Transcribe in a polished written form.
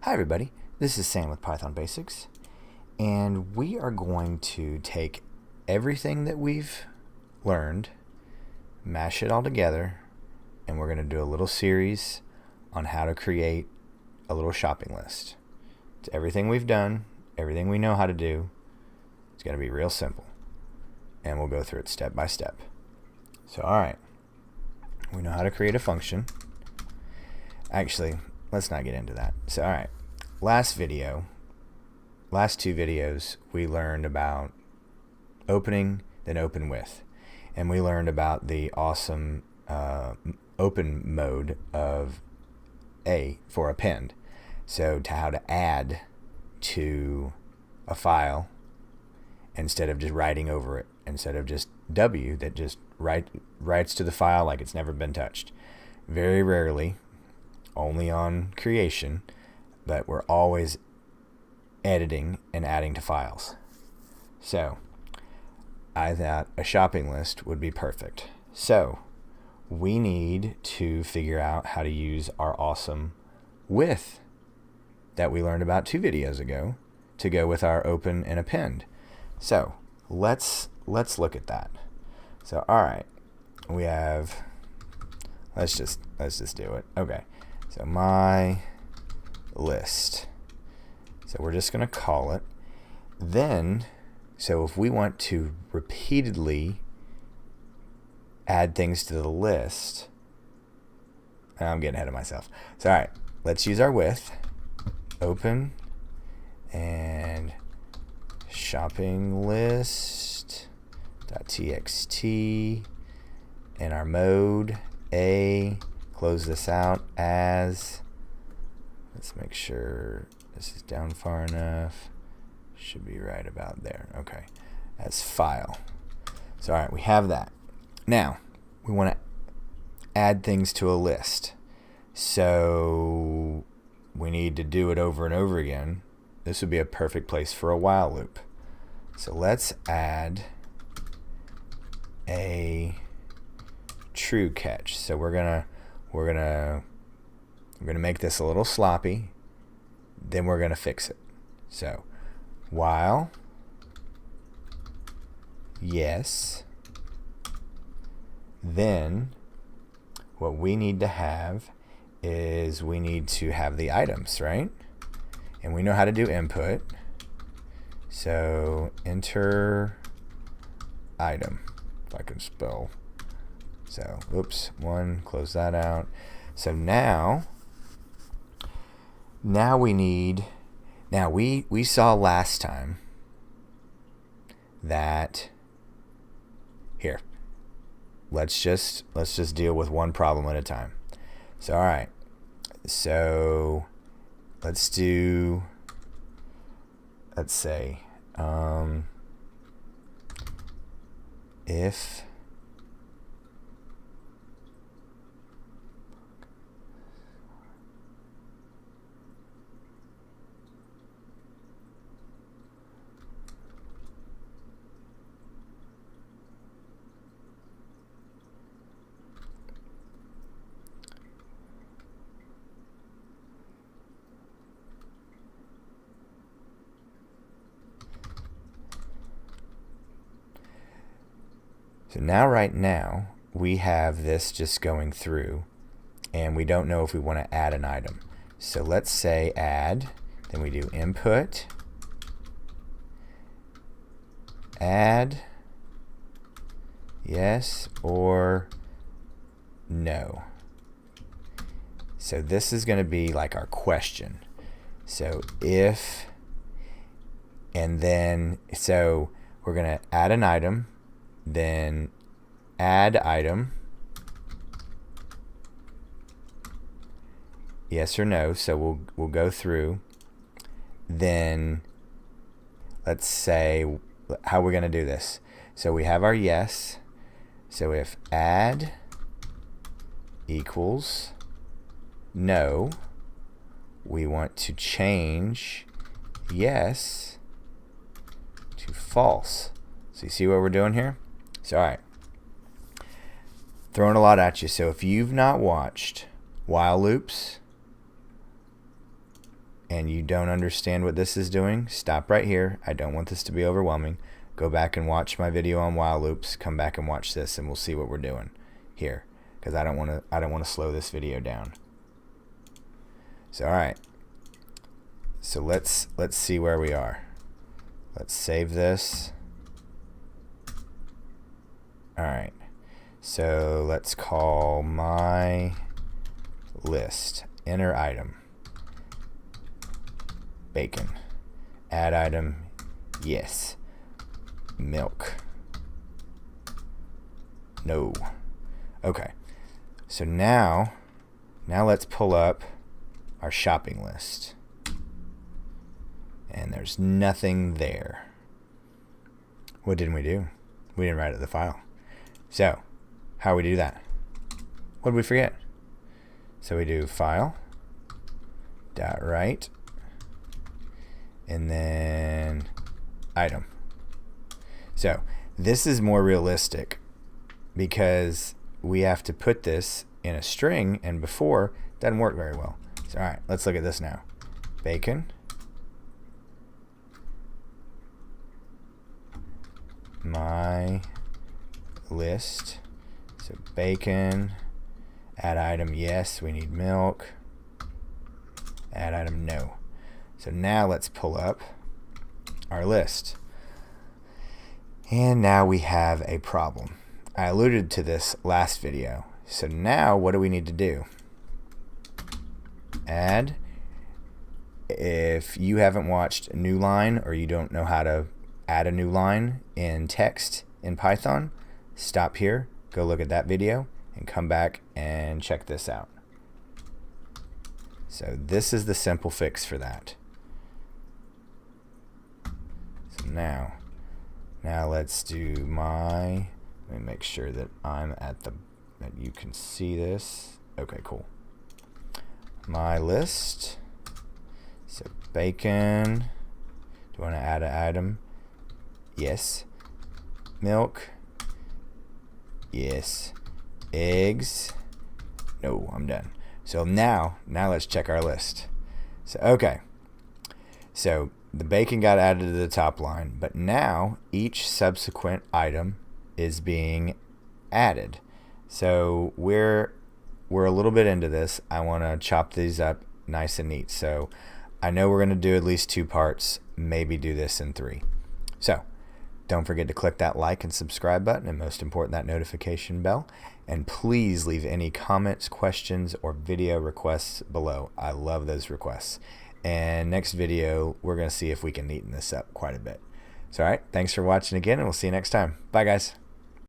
Hi everybody, this is Sam with Python Basics, and we are going to take everything that we've learned, mash it all together, and we're going to do a little series on how to create a little shopping list. It's everything we've done, everything we know how to do. It's going to be real simple, and we'll go through it step by step. So alright, we know how to create a function. Actually, let's not get into that. So alright, last two videos, we learned about opening, then open with. And we learned about the awesome open mode of A for append. So to how to add to a file instead of just writing over it, instead of just W that just writes to the file like it's never been touched. Very rarely, only on creation, but we're always editing and adding to files. So I thought a shopping list would be perfect. So we need to figure out how to use our awesome with that we learned about 2 videos ago to go with our open and append. So let's look at that. So all right, we have, let's just do it. Okay. So my list. So we're just going to call it. Then, so if we want to repeatedly add things to the list, I'm getting ahead of myself. So all right, let's use our with, open, and shopping list.txt, and our mode, A, close this out as, let's make sure this is down far enough, should be right about there. Okay, as file. So alright, we have that. Now we want to add things to a list, so we need to do it over and over again. This would be a perfect place for a while loop. So let's add a true catch. So we're gonna make this a little sloppy, then we're gonna fix it. So while yes, then what we need to have is we need to have the items, right? And we know how to do input. So enter item, if I can spell. So oops, close that out. So now we need, we saw last time that, here, let's just deal with one problem at a time. So all right, so let's say if so now right now we have this just going through and we don't know if we want to add an item. So let's say add, then we do input, add, yes or no. So this is going to be like our question. So if, and then, so we're going to add an item, then add item, yes or no. So we'll go through. Then let's say how we're going to do this. So we have our yes. So if add equals no, we want to change yes to false. So you see what we're doing here? So all right, throwing a lot at you. So if you've not watched while loops and you don't understand what this is doing, stop right here. I don't want this to be overwhelming. Go back and watch my video on while loops. Come back and watch this, and we'll see what we're doing here, because I don't want to slow this video down. So all right. So let's see where we are. Let's save this. All right. So let's call my list. Enter item. Bacon. Add item. Yes. Milk. No. Okay. So now let's pull up our shopping list. And there's nothing there. What didn't we do? We didn't write it in the file. So, how do we do that? What did we forget? So we do file, dot write, and then item. So this is more realistic because we have to put this in a string, and before doesn't work very well. So all right, let's look at this now. Bacon, my list. So bacon, add item, yes, we need milk. Add item, no. So now let's pull up our list. And now we have a problem. I alluded to this last video. So now what do we need to do? Add. If you haven't watched a new line, or you don't know how to add a new line in text in Python, stop here, go look at that video, and come back and check this out. So this is the simple fix for that. So now let's do let me make sure that I'm at that you can see this. Okay, cool. My list. So bacon. Do you want to add an item? Yes. Milk. Yes. Eggs. No, I'm done. So now let's check our list. So okay. So the bacon got added to the top line, but now each subsequent item is being added. So we're a little bit into this. I want to chop these up nice and neat. So I know we're going to do at least 2 parts, maybe do this in 3. So don't forget to click that like and subscribe button, and most important, that notification bell. And please leave any comments, questions, or video requests below. I love those requests. And next video, we're going to see if we can neaten this up quite a bit. So all right, thanks for watching again, and we'll see you next time. Bye, guys.